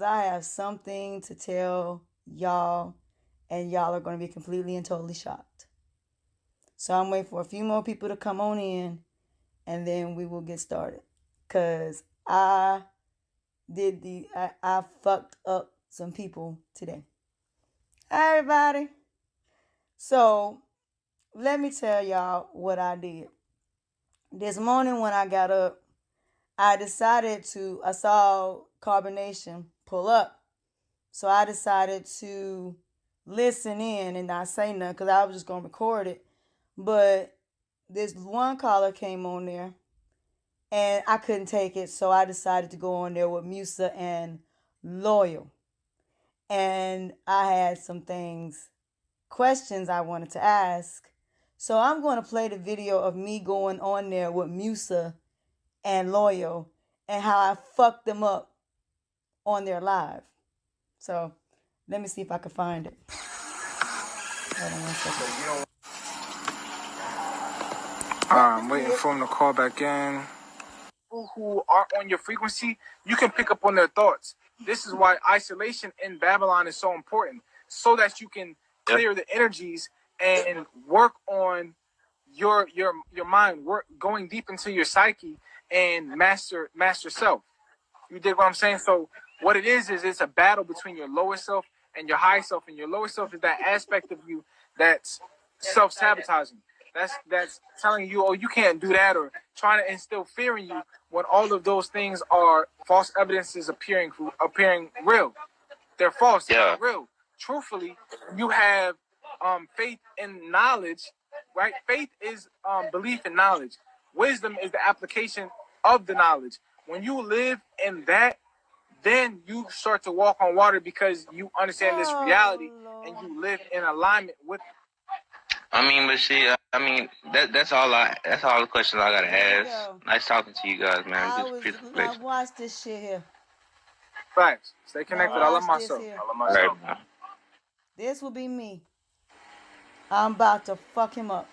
I have something to tell y'all, and y'all are going to be completely and totally shocked. So I'm waiting for a few more people to come on in, and then we will get started. Because I fucked up some people today. Hi, everybody. So let me tell y'all what I did. This morning when I got up, I saw Carbonation pull up. So I decided to listen in and not say nothing because I was just going to record it. But this one caller came on there and I couldn't take it. So I decided to go on there with Musa and Loyal. And I had some questions I wanted to ask. So I'm going to play the video of me going on there with Musa and Loyal and how I fucked them up on their live. So let me see if I can find it. Hold on 1 second. I'm waiting for him to call back in. People who are on your frequency, you can pick up on their thoughts. This is why isolation in Babylon is so important, so that you can clear the energies and work on your mind, work going deep into your psyche and master self. You dig what I'm saying? So what it is it's a battle between your lower self and your higher self, and your lower self is that aspect of you that's self-sabotaging. That's telling you, oh, you can't do that, or trying to instill fear in you when all of those things are false evidences appearing real. They're false, they're not real. Truthfully, you have faith in knowledge, right? Faith is belief in knowledge. Wisdom is the application of the knowledge. When you live in that, then you start to walk on water because you understand this reality and you live in alignment with it. I mean, but see, that's all the questions I gotta ask. Nice talking to you guys, man. I watched this shit here. Facts. Stay connected. I love myself. Right. This will be me. I'm about to fuck him up.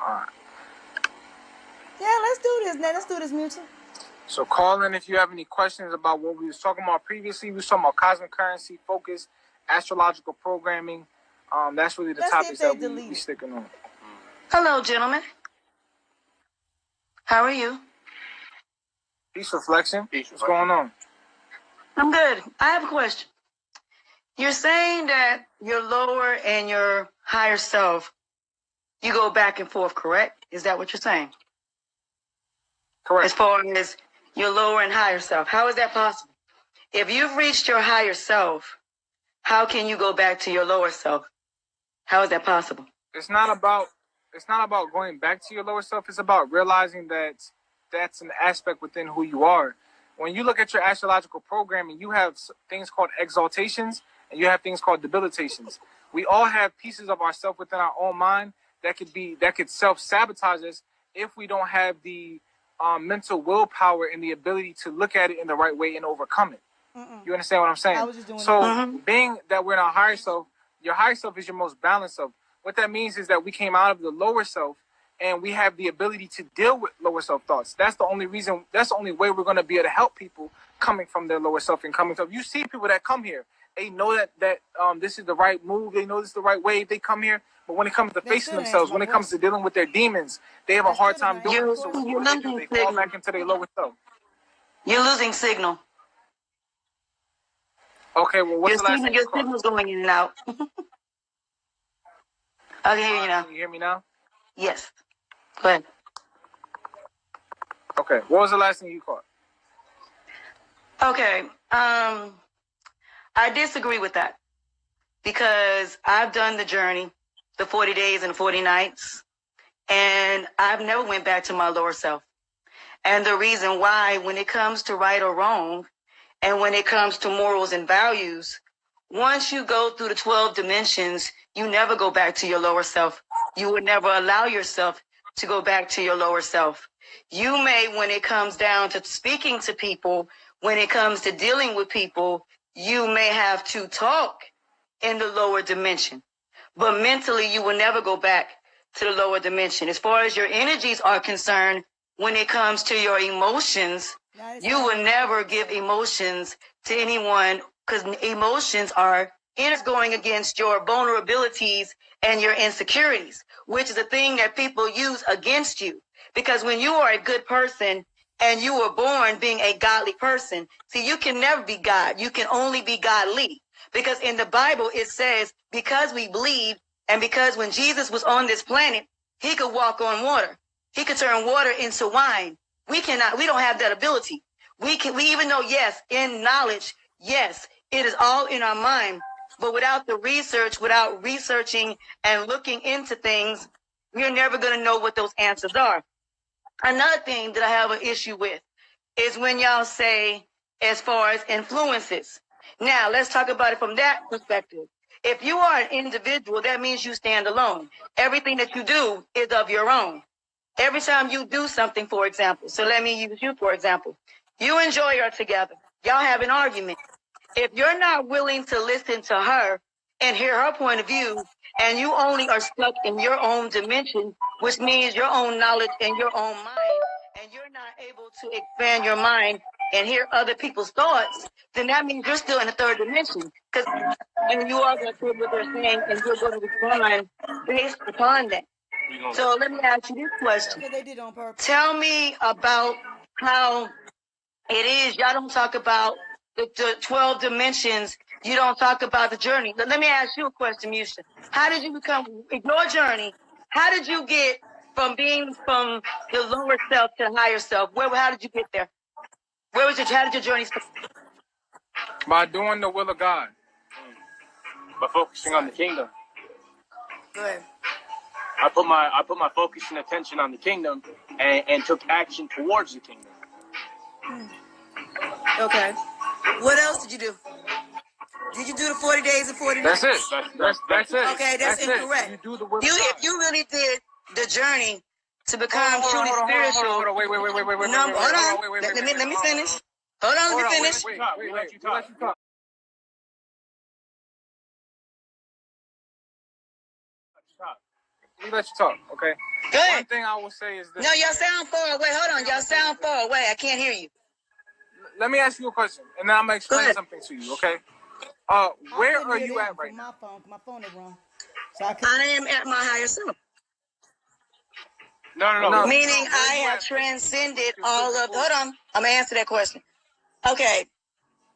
Alright. Yeah, let's do this, man. Let's do this, Mutual. So call in if you have any questions about what we was talking about previously. We was talking about cosmic currency, focus, astrological programming. That's really the topics that we sticking on. Hello, gentlemen. How are you? Peace, reflection. What's going on? I'm good. I have a question. You're saying that your lower and your higher self, you go back and forth, correct? Is that what you're saying? Correct. As far as your lower and higher self, how is that possible? If you've reached your higher self, how can you go back to your lower self? How is that possible? It's not about going back to your lower self. It's about realizing that that's an aspect within who you are. When you look at your astrological programming, you have things called exaltations and you have things called debilitations. We all have pieces of ourselves within our own mind that could self-sabotage us if we don't have the mental willpower and the ability to look at it in the right way and overcome it. You understand what I'm saying? I was just doing being that we're in our higher self, your higher self is your most balanced self. What that means is that we came out of the lower self and we have the ability to deal with lower self thoughts. That's the only way we're going to be able to help people coming from their lower self and coming from. You see people that come here, they know that this is the right move. They know this is the right way. They come here, but when it comes to facing themselves, when it comes to dealing with their demons, they have a hard time doing it. So they fall back into their lower self. You're losing signal. Okay, well, what's the last thing? Your signal's going in and out. I can hear you now. Can you hear me now? Yes. Go ahead. Okay, what was the last thing you caught? Okay. I disagree with that because I've done the journey, the 40 days and 40 nights, and I've never went back to my lower self. And the reason why, when it comes to right or wrong, and when it comes to morals and values, once you go through the 12 dimensions, you never go back to your lower self. You would never allow yourself to go back to your lower self. You may, when it comes down to speaking to people, when it comes to dealing with people, you may have to talk in the lower dimension. But mentally, you will never go back to the lower dimension. As far as your energies are concerned, when it comes to your emotions, You will never give emotions to anyone because emotions are going against your vulnerabilities and your insecurities, which is a thing that people use against you. Because when you are a good person and you were born being a godly person, see, you can never be God. You can only be godly. Because in the Bible, it says, because we believe and because when Jesus was on this planet, he could walk on water. He could turn water into wine. We cannot, we don't have that ability. We even know, yes, in knowledge, yes, it is all in our mind. But without the research, without researching and looking into things, we're never going to know what those answers are. Another thing that I have an issue with is when y'all say as far as influences. Now, let's talk about it from that perspective. If you are an individual, that means you stand alone. Everything that you do is of your own. Every time you do something, for example, so let me use you, for example. You and Joy are together. Y'all have an argument. If you're not willing to listen to her and hear her point of view, and you only are stuck in your own dimension, which means your own knowledge and your own mind, and you're not able to expand your mind and hear other people's thoughts, then that means you're still in the third dimension. And you are going to hear what they're saying, and you're going to respond based upon that. So let me ask you this question. They did on purpose. Tell me about how it is. Y'all don't talk about the 12 dimensions. You don't talk about the journey. Let me ask you a question, Musha. How did you become, in your journey, how did you get from being from the lower self to the higher self? How did you get there? How did your journey start? By doing the will of God. By focusing on the kingdom. Go ahead. I put my focus and attention on the kingdom and took action towards the kingdom. Okay. What else did you do? Did you do the 40 days and 40 nights? That's it. That's it. Okay, that's incorrect. You do the will of God. If you really did the journey to become truly spiritual. Hold on. Wait. Let me finish. Hold on, let me finish. Wait. Let you talk. Let you talk, okay? Go ahead. One thing I will say is this. No, y'all sound far away. Hold on, y'all sound far away. I can't hear you. Let me ask you a question, and then I'm gonna explain something to you, okay? Where are you at right now? My phone is wrong. So I am at my higher self. No. Meaning I have transcended all of. Hold on, I'm gonna answer that question. Okay,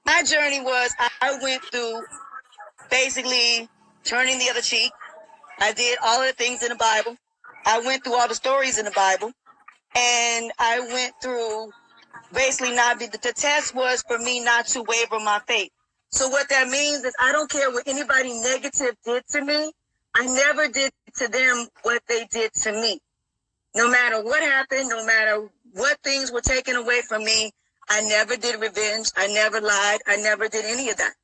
my journey was I went through basically turning the other cheek. I did all of the things in the Bible. I went through all the stories in the Bible, and I went through basically the test was for me not to waver my faith. So what that means is I don't care what anybody negative did to me. I never did to them what they did to me. No matter what happened, no matter what things were taken away from me, I never did revenge. I never lied. I never did any of that.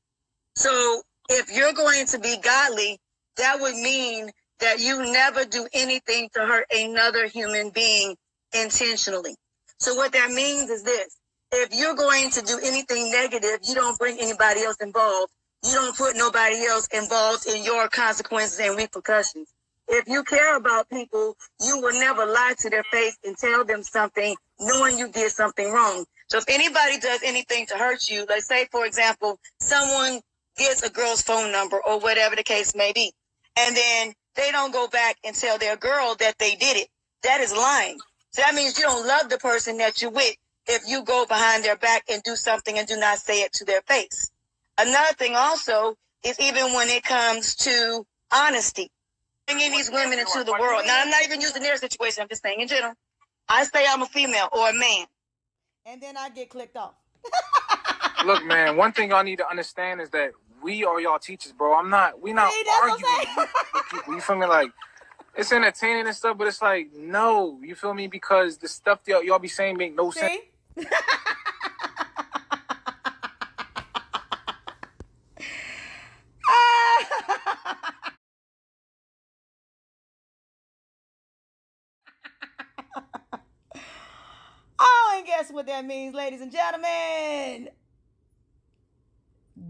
So if you're going to be godly, that would mean that you never do anything to hurt another human being intentionally. So what that means is this. If you're going to do anything negative, you don't bring anybody else involved. You don't put nobody else involved in your consequences and repercussions. If you care about people, you will never lie to their face and tell them something knowing you did something wrong. So if anybody does anything to hurt you, let's say, for example, someone gets a girl's phone number or whatever the case may be, and then they don't go back and tell their girl that they did it. That is lying. So that means you don't love the person that you're with if you go behind their back and do something and do not say it to their face. Another thing also is even when it comes to honesty, bringing these women into the world. Now, I'm not even using their situation. I'm just saying in general. I say I'm a female or a man. And then I get clicked off. Look, man, one thing y'all need to understand is that we are y'all teachers, bro. We not arguing with people. You feel me? Like, it's entertaining and stuff, but it's like, no. You feel me? Because the stuff y'all be saying make no sense. Oh, and guess what that means, ladies and gentlemen?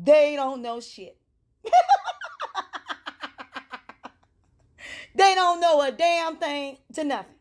They don't know shit. They don't know a damn thing to nothing.